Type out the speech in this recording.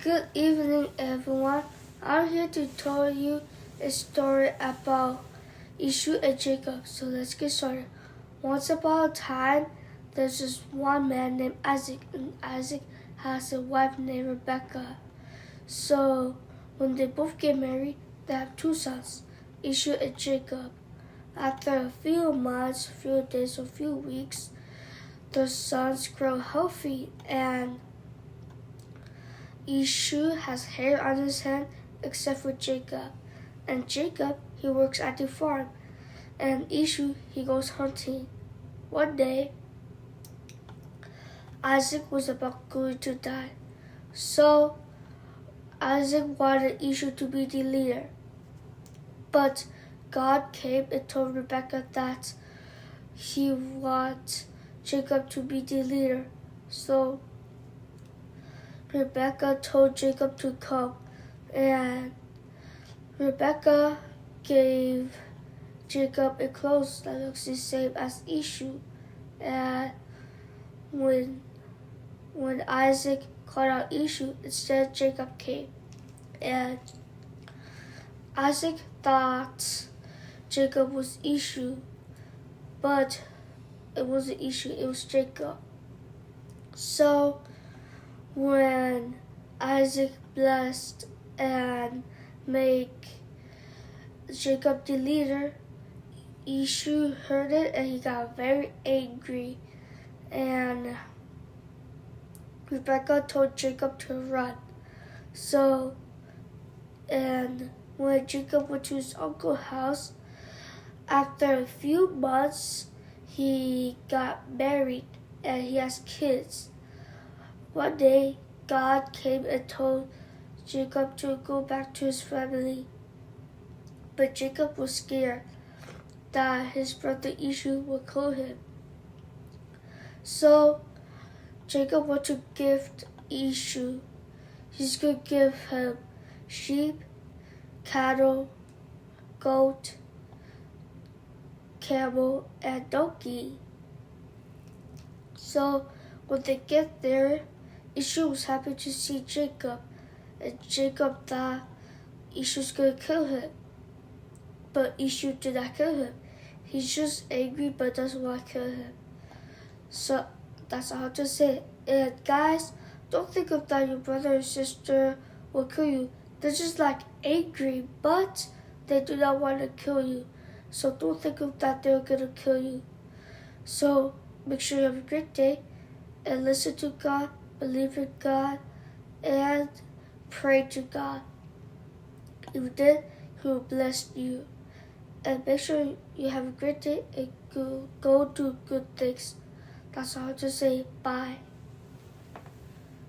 Good evening, everyone. I'm here to tell you a story about Esau and Jacob. So let's get started. Once upon a time, there's this one man named Isaac, and Isaac has a wife named Rebecca. So when they both get married, they have two sons, Esau and Jacob. After a few months, few days, or few weeks, the sons grow healthy and Esau has hair on his head except for Jacob. And Jacob, he works at the farm. And Esau, he goes hunting. One day, Isaac was about going to die. So, Isaac wanted Esau to be the leader. But God came and told Rebekah that he wants Jacob to be the leader. So, Rebecca told Jacob to come, and Rebecca gave Jacob a clothes that looks the same as Esau. And when Isaac called out Esau, instead Jacob came. And Isaac thought Jacob was Esau, but it wasn't Esau, it was Jacob. So when Isaac blessed and made Jacob the leader, Esau heard it and he got very angry. And Rebecca told Jacob to run. So, and when Jacob went to his uncle's house, after a few months, he got married and he has kids. One day, God came and told Jacob to go back to his family. But Jacob was scared that his brother Esau would kill him. So Jacob wanted to gift Esau. He's going to give him sheep, cattle, goat, camel, and donkey. So when they get there, Esau was happy to see Jacob, and Jacob thought Esau was going to kill him. But Esau did not kill him. He's just angry but doesn't want to kill him. So that's all to say. And guys, don't think of that your brother or sister will kill you. They're just like angry, but they do not want to kill you. So don't think of that they're going to kill you. So make sure you have a great day and listen to God, believe in God, and pray to God. If you did, He will bless you. And make sure you have a great day and go do good things. That's all to say. Bye.